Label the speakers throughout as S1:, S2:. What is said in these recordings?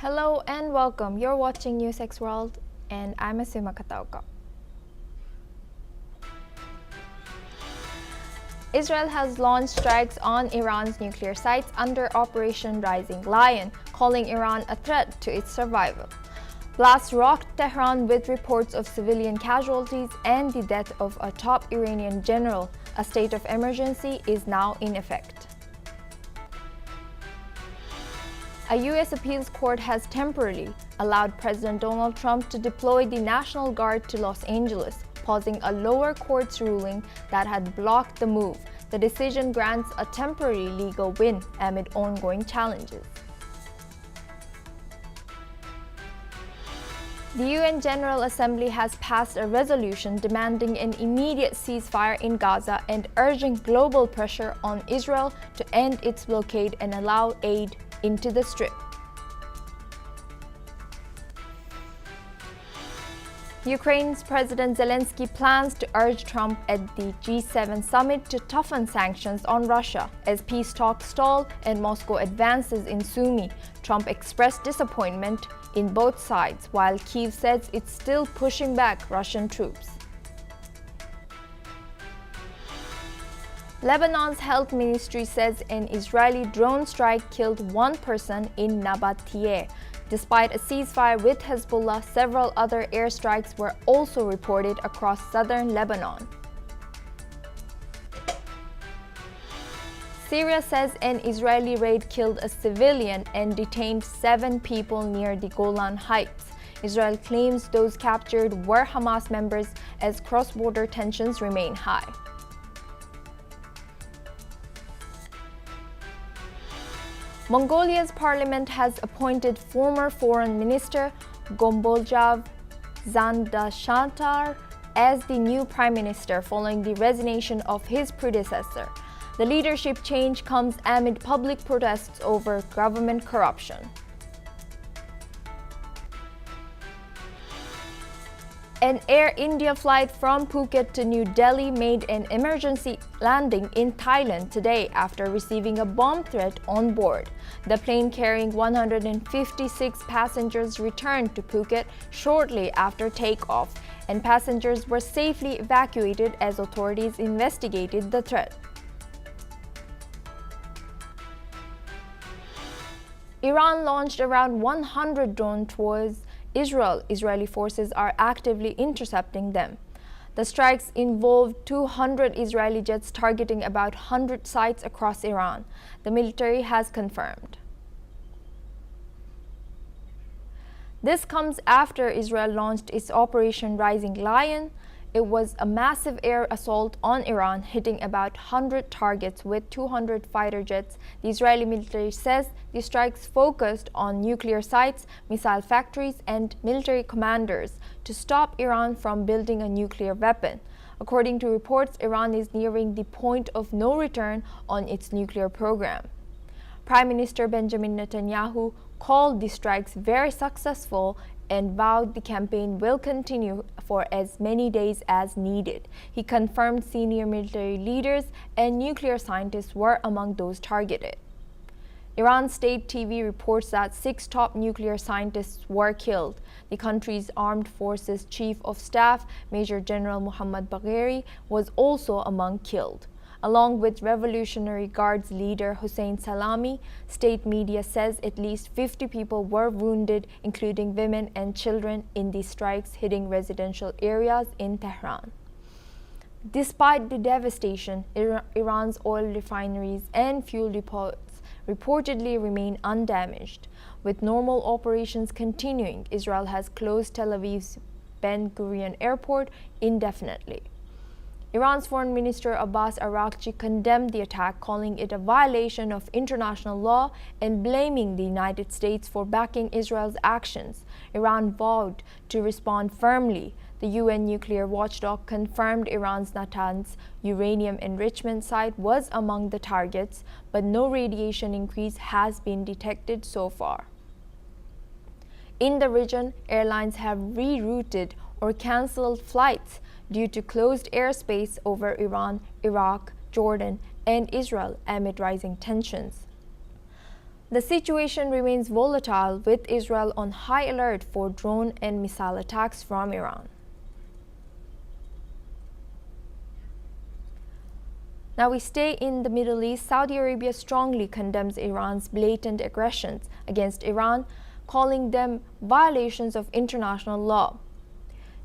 S1: Hello and welcome. You're watching NewsX World and I'm Asuma Katauka. Israel has launched strikes on Iran's nuclear sites under Operation Rising Lion, calling Iran a threat to its survival. Blasts rocked Tehran with reports of civilian casualties and the death of a top Iranian general. A state of emergency is now in effect. A U.S. appeals court has temporarily allowed President Donald Trump to deploy the National Guard to Los Angeles, pausing a lower court's ruling that had blocked the move. The decision grants a temporary legal win amid ongoing challenges. The UN General Assembly has passed a resolution demanding an immediate ceasefire in Gaza and urging global pressure on Israel to end its blockade and allow aid into the Strip. Ukraine's President Zelensky plans to urge Trump at the G7 summit to toughen sanctions on Russia as peace talks stall and Moscow advances in Sumy. Trump expressed disappointment in both sides, while Kyiv says it's still pushing back Russian troops. Lebanon's health ministry says an Israeli drone strike killed one person in Nabateeh. Despite a ceasefire with Hezbollah, several other airstrikes were also reported across southern Lebanon. Syria says an Israeli raid killed a civilian and detained 7 people near the Golan Heights. Israel claims those captured were Hamas members as cross-border tensions remain high. Mongolia's parliament has appointed former Foreign Minister Gomboljav Zandashantar as the new prime minister following the resignation of his predecessor. The leadership change comes amid public protests over government corruption. An Air India flight from Phuket to New Delhi made an emergency landing in Thailand today after receiving a bomb threat on board. The plane carrying 156 passengers returned to Phuket shortly after takeoff, and passengers were safely evacuated as authorities investigated the threat. Iran launched around 100 drones towards Israel. Israeli forces are actively intercepting them. The strikes involved 200 Israeli jets targeting about 100 sites across Iran, the military has confirmed. This comes after Israel launched its Operation Rising Lion. It was a massive air assault on Iran, hitting about 100 targets with 200 fighter jets. The Israeli military says the strikes focused on nuclear sites, missile factories, and military commanders to stop Iran from building a nuclear weapon. According to reports, Iran is nearing the point of no return on its nuclear program. Prime Minister Benjamin Netanyahu called the strikes very successful and vowed the campaign will continue for as many days as needed. He confirmed senior military leaders and nuclear scientists were among those targeted. Iran state TV reports that 6 top nuclear scientists were killed. The country's armed forces chief of staff, Major General Mohammad Bagheri, was also among killed. Along with Revolutionary Guards leader Hossein Salami, state media says at least 50 people were wounded, including women and children, in the strikes hitting residential areas in Tehran. Despite the devastation, Iran's oil refineries and fuel depots reportedly remain undamaged. With normal operations continuing, Israel has closed Tel Aviv's Ben Gurion airport indefinitely. Iran's Foreign Minister Abbas Araghchi condemned the attack, calling it a violation of international law and blaming the United States for backing Israel's actions. Iran vowed to respond firmly. The UN nuclear watchdog confirmed Iran's Natanz uranium enrichment site was among the targets, but no radiation increase has been detected so far. In the region, airlines have rerouted or cancelled flights due to closed airspace over Iran, Iraq, Jordan, and Israel amid rising tensions. The situation remains volatile, with Israel on high alert for drone and missile attacks from Iran. Now we stay in the Middle East. Saudi Arabia strongly condemns Iran's blatant aggressions against Iran, calling them violations of international law.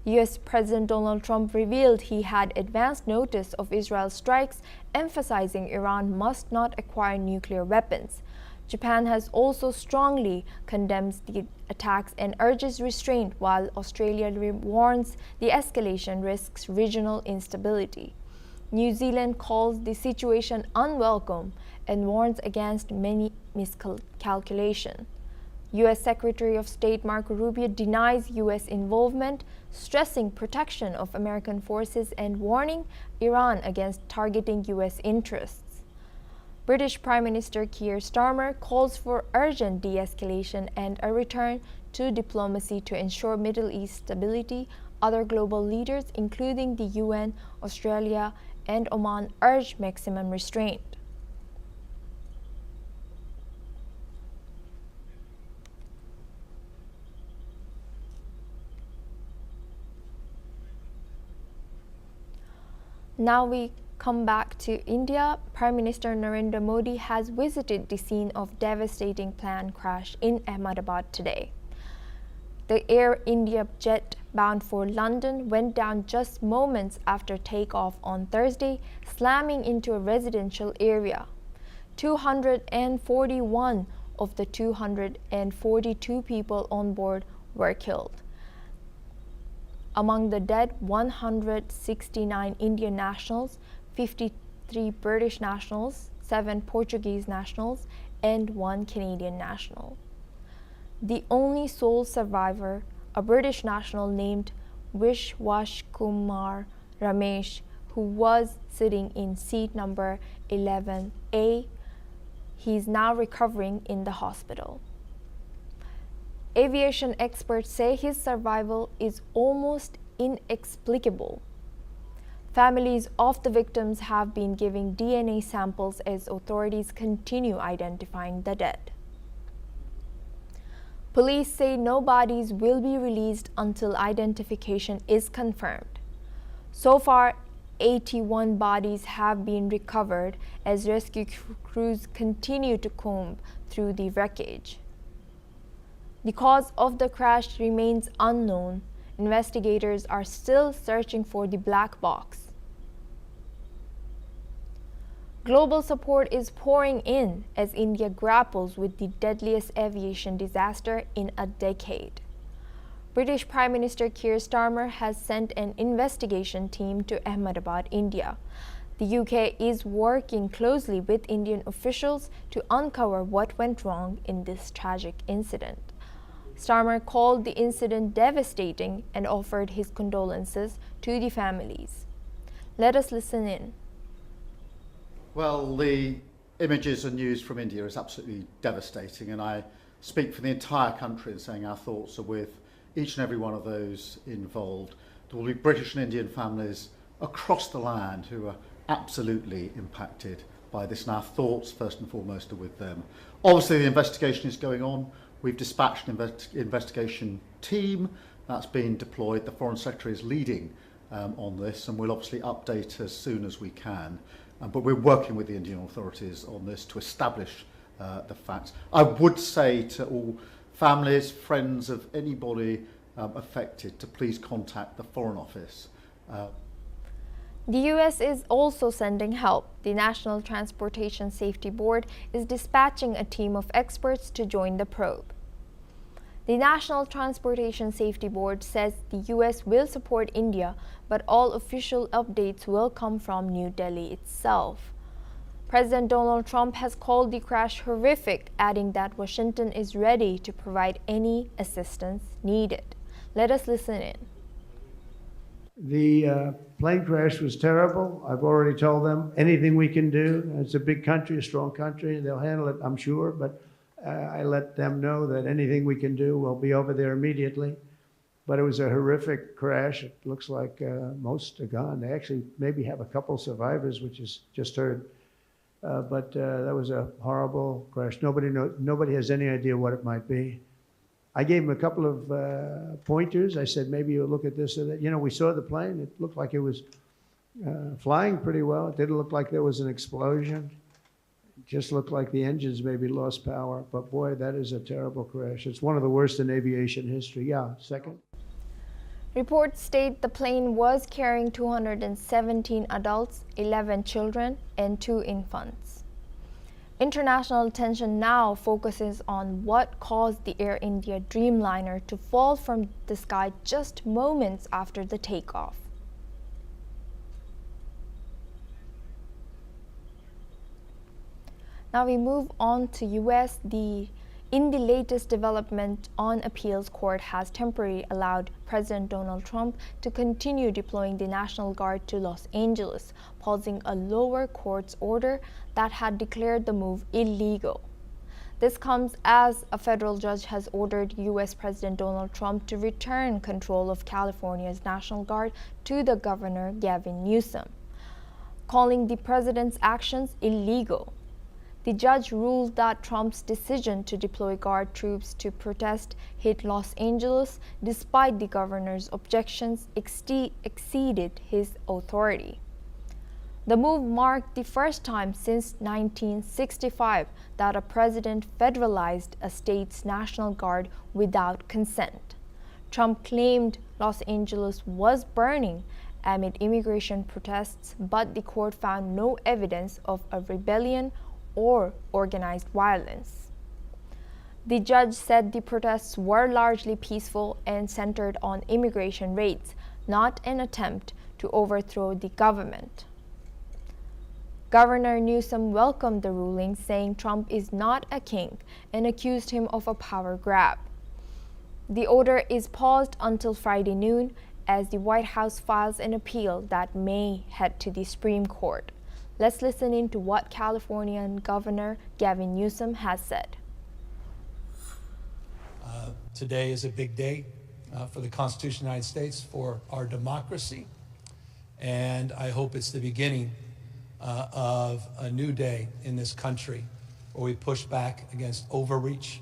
S1: US President Donald Trump revealed he had advanced notice of Israel's strikes, emphasizing Iran must not acquire nuclear weapons. Japan has also strongly condemned the attacks and urges restraint, while Australia warns the escalation risks regional instability. New Zealand calls the situation unwelcome and warns against many miscalculation. U.S. Secretary of State Marco Rubio denies U.S. involvement, stressing protection of American forces and warning Iran against targeting U.S. interests. British Prime Minister Keir Starmer calls for urgent de-escalation and a return to diplomacy to ensure Middle East stability. Other global leaders, including the UN, Australia, and Oman, urge maximum restraint. Now we come back to India. Prime Minister Narendra Modi has visited the scene of devastating plane crash in Ahmedabad today. The Air India jet bound for London went down just moments after takeoff on Thursday, slamming into a residential area. 241 of the 242 people on board were killed. Among the dead, 169 Indian nationals, 53 British nationals, 7 Portuguese nationals, and 1 Canadian national. The only sole survivor, a British national named Vishwash Kumar Ramesh, who was sitting in seat number 11A. He is now recovering in the hospital. Aviation experts say his survival is almost inexplicable. Families of the victims have been giving DNA samples as authorities continue identifying the dead. Police say no bodies will be released until identification is confirmed. So far, 81 bodies have been recovered as rescue crews continue to comb through the wreckage. The cause of the crash remains unknown. Investigators are still searching for the black box. Global support is pouring in as India grapples with the deadliest aviation disaster in a decade. British Prime Minister Keir Starmer has sent an investigation team to Ahmedabad, India. The UK is working closely with Indian officials to uncover what went wrong in this tragic incident. Starmer called the incident devastating and offered his condolences to the families. Let us listen in.
S2: Well, the images and news from India is absolutely devastating, and I speak for the entire country in saying our thoughts are with each and every one of those involved. There will be British and Indian families across the land who are absolutely impacted by this, and our thoughts first and foremost are with them. Obviously the investigation is going on. We've dispatched an investigation team that's been deployed. The Foreign Secretary is leading on this, and we'll obviously update as soon as we can. But we're working with the Indian authorities on this to establish the facts. I would say to all families, friends of anybody affected to please contact the Foreign Office.
S1: The U.S. is also sending help. The National Transportation Safety Board is dispatching a team of experts to join the probe. The National Transportation Safety Board says the U.S. will support India, but all official updates will come from New Delhi itself. President Donald Trump has called the crash horrific, adding that Washington is ready to provide any assistance needed. Let us listen in.
S3: The plane crash was terrible. I've already told them anything we can do. It's a big country, a strong country. They'll handle it, I'm sure, but I let them know that anything we can do, we'll be over there immediately. But it was a horrific crash. It looks like most are gone. They actually maybe have a couple survivors, which is just heard. but that was a horrible crash. Nobody has any idea what it might be. I gave him a couple of pointers. I said, maybe you'll look at this or that. You know, we saw the plane. It looked like it was flying pretty well. It didn't look like there was an explosion. It just looked like the engines maybe lost power. But boy, that is a terrible crash. It's one of the worst in aviation history. Yeah, second.
S1: Reports state the plane was carrying 217 adults, 11 children, and 2 infants. International attention now focuses on what caused the Air India Dreamliner to fall from the sky just moments after the takeoff. Now we move on to US. In the latest development on appeals court has temporarily allowed President Donald Trump to continue deploying the National Guard to Los Angeles, pausing a lower court's order that had declared the move illegal. This comes as a federal judge has ordered US President Donald Trump to return control of California's National Guard to the governor Gavin Newsom, calling the president's actions illegal. The judge ruled that Trump's decision to deploy Guard troops to protest hit Los Angeles, despite the governor's objections, exceeded his authority. The move marked the first time since 1965 that a president federalized a state's National Guard without consent. Trump claimed Los Angeles was burning amid immigration protests, but the court found no evidence of a rebellion or organized violence. The judge said the protests were largely peaceful and centered on immigration raids, not an attempt to overthrow the government. Governor Newsom welcomed the ruling, saying Trump is not a king, and accused him of a power grab. The order is paused until Friday noon as the White House files an appeal that may head to the Supreme Court. Let's listen in to what Californian Governor Gavin Newsom has said.
S4: Today is a big day for the Constitution of the United States, for our democracy, and I hope it's the beginning of a new day in this country where we push back against overreach,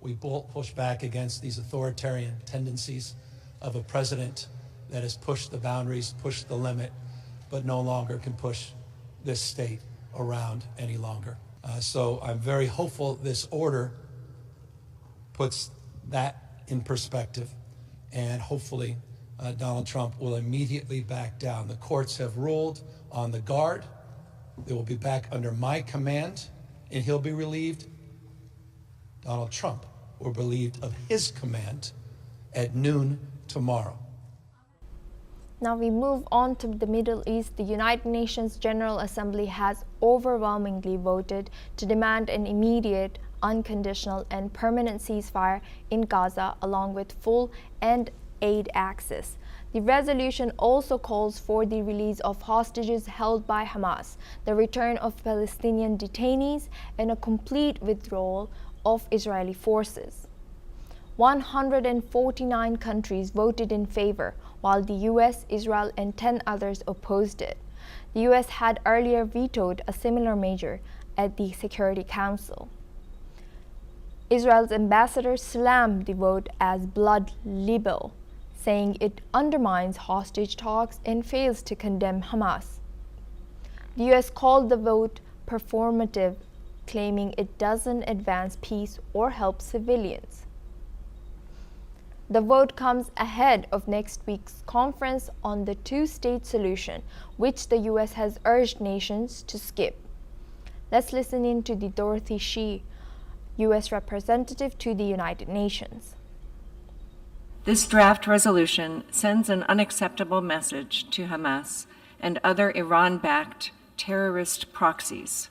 S4: we push back against these authoritarian tendencies of a president that has pushed the boundaries, pushed the limit, but no longer can push this state around any longer. So I'm very hopeful this order puts that in perspective, and hopefully Donald Trump will immediately back down. The courts have ruled on the Guard. They will be back under my command, and he'll be relieved. Donald Trump will be relieved of his command at noon tomorrow.
S1: Now we move on to the Middle East. The United Nations General Assembly has overwhelmingly voted to demand an immediate, unconditional, and permanent ceasefire in Gaza, along with full and aid access. The resolution also calls for the release of hostages held by Hamas, the return of Palestinian detainees, and a complete withdrawal of Israeli forces. 149 countries voted in favor, while the US, Israel, and 10 others opposed it. The US had earlier vetoed a similar measure at the Security Council. Israel's ambassador slammed the vote as blood libel, saying it undermines hostage talks and fails to condemn Hamas. The US called the vote performative, claiming it doesn't advance peace or help civilians. The vote comes ahead of next week's conference on the two-state solution, which the US has urged nations to skip. Let's listen in to the Dorothy Shee, US representative to the United Nations.
S5: This draft resolution sends an unacceptable message to Hamas and other Iran-backed terrorist proxies.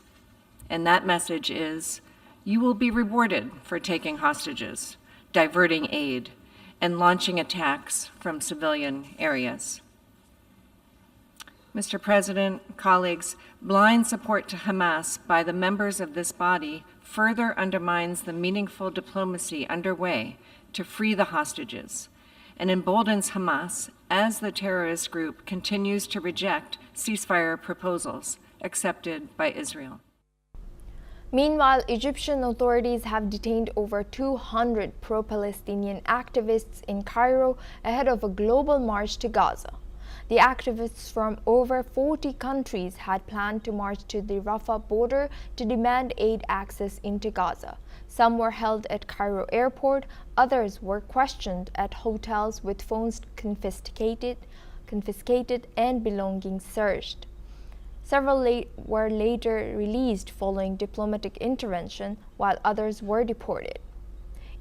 S5: And that message is, you will be rewarded for taking hostages, diverting aid, and launching attacks from civilian areas. Mr. President, colleagues, blind support to Hamas by the members of this body further undermines the meaningful diplomacy underway to free the hostages and emboldens Hamas as the terrorist group continues to reject ceasefire proposals accepted by Israel.
S1: Meanwhile, Egyptian authorities have detained over 200 pro-Palestinian activists in Cairo ahead of a global march to Gaza. The activists from over 40 countries had planned to march to the Rafah border to demand aid access into Gaza. Some were held at Cairo airport, others were questioned at hotels with phones confiscated and belongings searched. Several were later released following diplomatic intervention, while others were deported.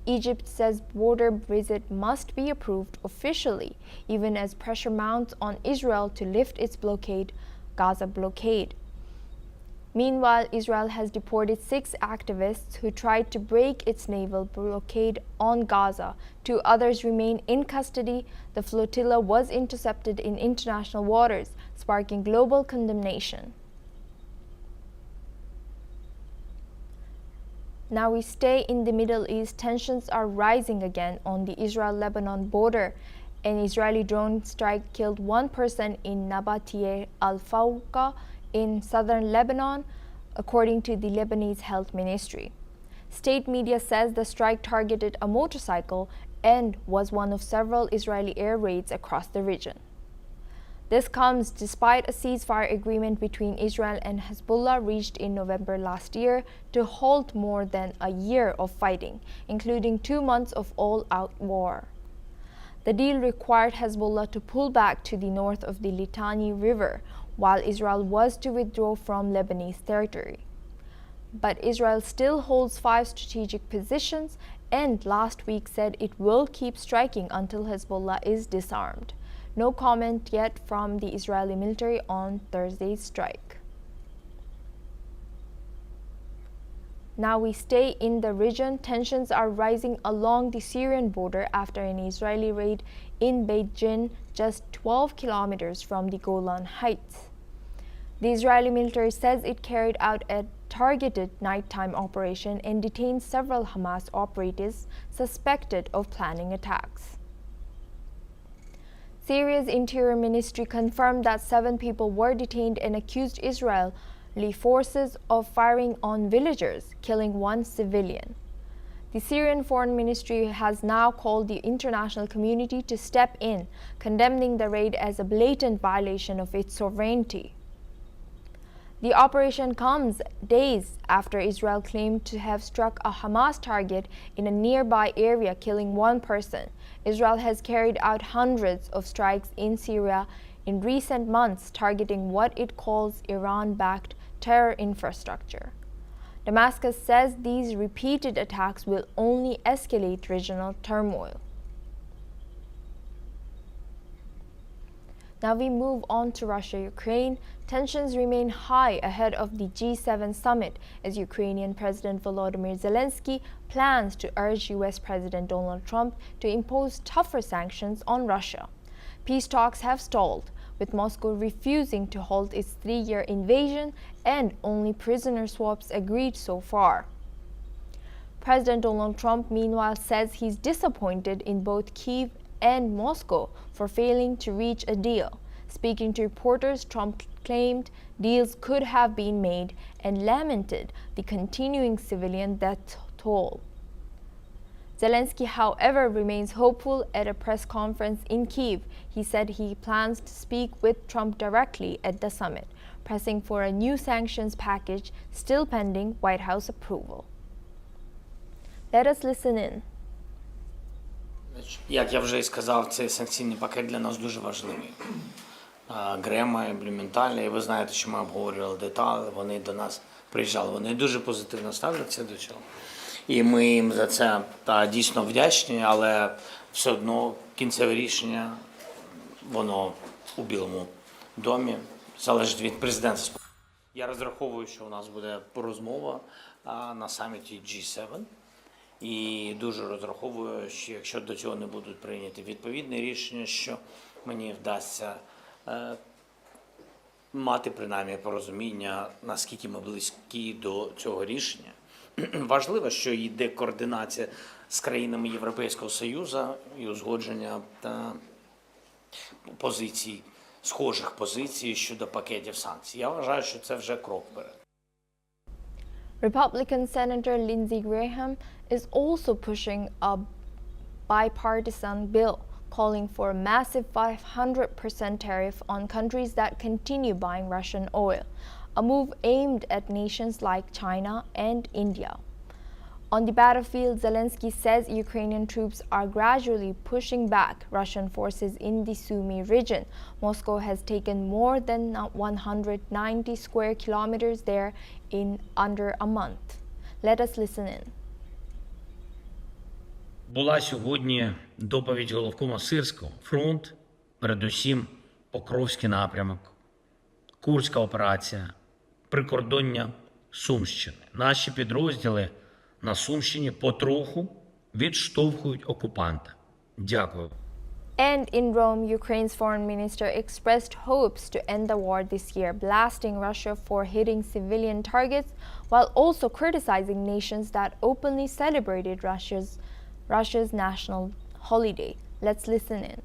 S1: Egypt says border visit must be approved officially, even as pressure mounts on Israel to lift its Gaza blockade. Meanwhile, Israel has deported 6 activists who tried to break its naval blockade on Gaza. 2 others remain in custody. The flotilla was intercepted in international waters, sparking global condemnation. Now we stay in the Middle East. Tensions are rising again on the Israel-Lebanon border. An Israeli drone strike killed 1 person in Nabatieh al-Fawqa in southern Lebanon, according to the Lebanese Health Ministry. State media says the strike targeted a motorcycle and was one of several Israeli air raids across the region. This comes despite a ceasefire agreement between Israel and Hezbollah reached in November last year to halt more than a year of fighting, including 2 months of all-out war. The deal required Hezbollah to pull back to the north of the Litani River, while Israel was to withdraw from Lebanese territory. But Israel still holds 5 strategic positions and last week said it will keep striking until Hezbollah is disarmed. No comment yet from the Israeli military on Thursday's strike. Now we stay in the region. Tensions are rising along the Syrian border after an Israeli raid in Beit Jin, just 12 kilometers from the Golan Heights. The Israeli military says it carried out a targeted nighttime operation and detained several Hamas operatives suspected of planning attacks. Syria's Interior Ministry confirmed that 7 people were detained and accused Israeli forces of firing on villagers, killing 1 civilian. The Syrian Foreign Ministry has now called the international community to step in, condemning the raid as a blatant violation of its sovereignty. The operation comes days after Israel claimed to have struck a Hamas target in a nearby area, killing 1 person. Israel has carried out hundreds of strikes in Syria in recent months, targeting what it calls Iran-backed terror infrastructure. Damascus says these repeated attacks will only escalate regional turmoil. Now we move on to Russia-Ukraine. Tensions remain high ahead of the G7 summit as Ukrainian President Volodymyr Zelensky plans to urge US President Donald Trump to impose tougher sanctions on Russia. Peace talks have stalled, with Moscow refusing to halt its 3-year invasion and only prisoner swaps agreed so far. President Donald Trump, meanwhile, says he's disappointed in both Kyiv and Moscow for failing to reach a deal. Speaking to reporters, Trump claimed deals could have been made and lamented the continuing civilian death toll. Zelensky, however, remains hopeful at a press conference in Kyiv. He said he plans to speak with Trump directly at the summit, pressing for a new sanctions package still pending White House approval. Let us listen in.
S6: Як я вже і сказав, цей санкційний пакет для нас дуже важливий. Грема, Блюменталь, і ви знаєте, що ми обговорювали деталі, вони до нас приїжджали, вони дуже позитивно ставляться до цього. І ми їм за це дійсно вдячні, але все одно кінцеве рішення, воно у Білому домі, залежить від президентства. Я розраховую, що у нас буде розмова на саміті G7. І дуже розраховую, що якщо до цього не будуть прийняті відповідні рішення, що мені вдасться мати принаймні порозуміння, наскільки ми близькі до цього рішення. Важливо, що йде координація з країнами Європейського Союзу і узгодження позицій, схожих позицій щодо пакетів санкцій. Я вважаю, що це вже крок вперед.
S1: Republican Senator Lindsey Graham is also pushing a bipartisan bill calling for a massive 500% tariff on countries that continue buying Russian oil, a move aimed at nations like China and India. On the battlefield, Zelensky says Ukrainian troops are gradually pushing back Russian forces in the Sumy region. Moscow has taken more than 190 square kilometers there in under a month. Let us listen in.
S7: Була сьогодні доповідь головкома Сирського. Фронт, передусім Покровський напрямок, Курська операція, прикордоння Сумщини. Наші підрозділи на Сумщині потроху відштовхують окупанта. Дякую.
S1: And in Rome, Ukraine's foreign minister expressed hopes to end the war this year, blasting Russia for hitting civilian targets, while also criticizing nations that openly celebrated Russia's national holiday. Let's listen in.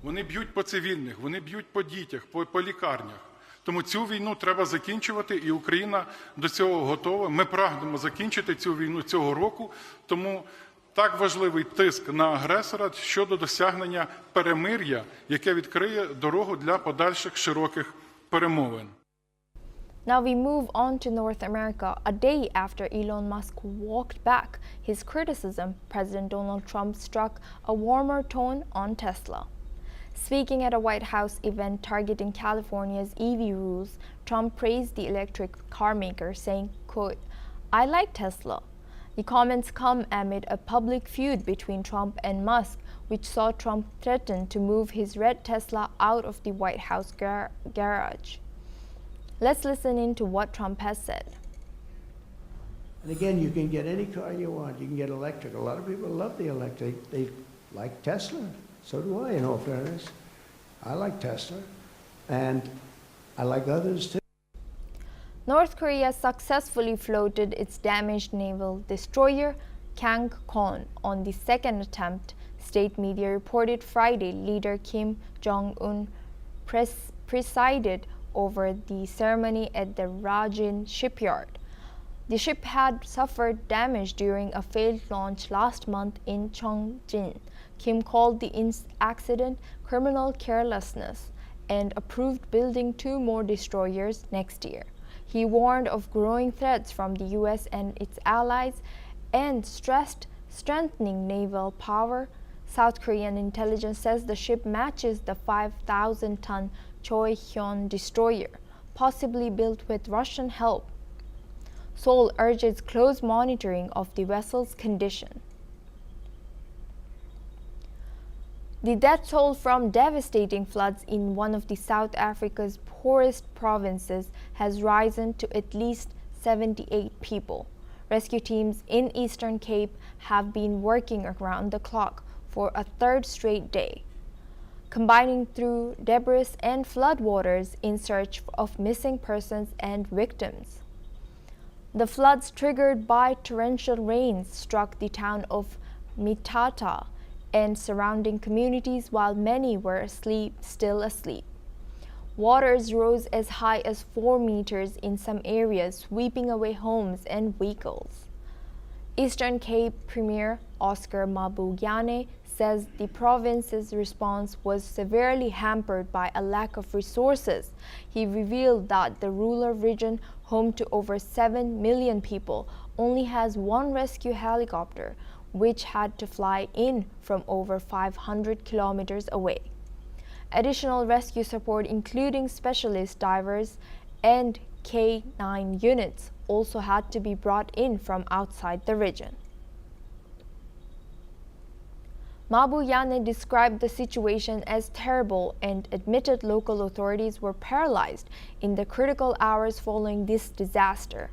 S8: Вони б'ють по цивільних, вони б'ють по дітях, по лікарнях. Тому цю війну треба закінчувати, і Україна до цього готова. Ми прагнемо закінчити цю війну цього року, тому так важливий тиск на агресора щодо досягнення перемир'я, яке відкриє дорогу для подальших широких перемовин.
S1: Now we move on to North America. A day after Elon Musk walked back his criticism, President Donald Trump struck a warmer tone on Tesla. Speaking at a White House event targeting California's EV rules, Trump praised the electric car maker, saying, quote, "I like Tesla." The comments come amid a public feud between Trump and Musk, which saw Trump threaten to move his red Tesla out of the White House garage. Let's listen in to what Trump has said.
S3: And again, you can get any car you want. You can get electric. A lot of people love the electric. They like Tesla. So do I, in all fairness. I like Tesla. And I like others too.
S1: North Korea successfully floated its damaged naval destroyer Kangkon on the second attempt, state media reported Friday. Leader Kim Jong-un presided over the ceremony at the Rajin shipyard. The ship had suffered damage during a failed launch last month in Chongjin. Kim called the accident criminal carelessness and approved building 2 more destroyers next year. He warned of growing threats from the US and its allies and stressed strengthening naval power. South Korean intelligence says the ship matches the 5,000-ton Choi-hyun destroyer, possibly built with Russian help. Seoul urges close monitoring of the vessel's condition. The death toll from devastating floods in one of the South Africa's poorest provinces has risen to at least 78 people. Rescue teams in Eastern Cape have been working around the clock for a third straight day, combining through debris and floodwaters in search of missing persons and victims. The floods triggered by torrential rains struck the town of Mitata and surrounding communities while many were still asleep. Waters rose as high as 4 meters in some areas, sweeping away homes and vehicles. Eastern Cape Premier Oscar Mabuyane says the province's response was severely hampered by a lack of resources. He revealed that the rural region, home to over 7 million people, only has 1 rescue helicopter, which had to fly in from over 500 kilometers away. Additional rescue support, including specialist divers and K-9 units, also had to be brought in from outside the region. Mabuyane described the situation as terrible and admitted local authorities were paralyzed in the critical hours following this disaster.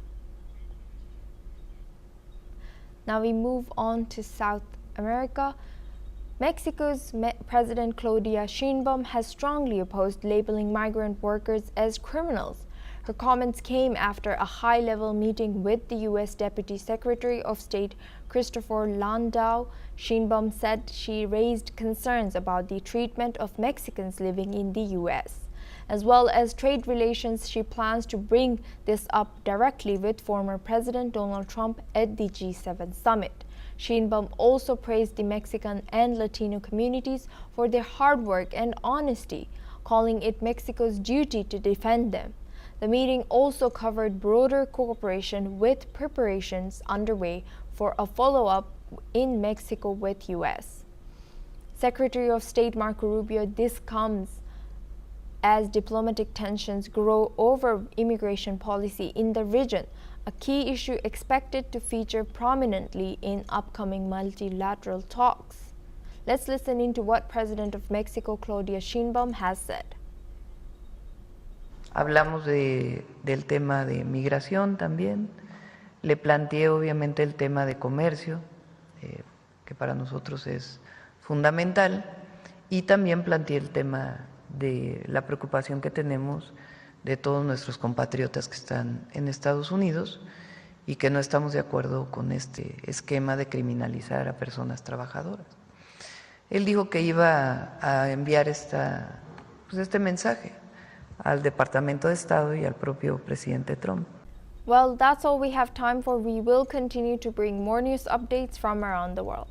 S1: Now we move on to South America. Mexico's President Claudia Sheinbaum has strongly opposed labeling migrant workers as criminals. Her comments came after a high-level meeting with the U.S. Deputy Secretary of State Christopher Landau. Sheinbaum said she raised concerns about the treatment of Mexicans living in the U.S. as well as trade relations. She plans to bring this up directly with former President Donald Trump at the G7 summit. Sheinbaum also praised the Mexican and Latino communities for their hard work and honesty, calling it Mexico's duty to defend them. The meeting also covered broader cooperation with preparations underway for a follow-up in Mexico with U.S. Secretary of State Marco Rubio, this comes as diplomatic tensions grow over immigration policy in the region, a key issue expected to feature prominently in upcoming multilateral talks. Let's listen into what President of Mexico, Claudia Sheinbaum, has said.
S9: Hablamos del tema de migración también. Le planteé obviamente el tema de comercio, que para nosotros es fundamental, y también planteé el tema de la preocupación que tenemos de todos nuestros compatriotas que están en Estados Unidos y que no estamos de acuerdo con este esquema de criminalizar a personas trabajadoras. Él dijo que iba a enviar este mensaje al Departamento de Estado y al propio presidente Trump.
S1: Well, that's all we have time for. We will continue to bring more news updates from around the world.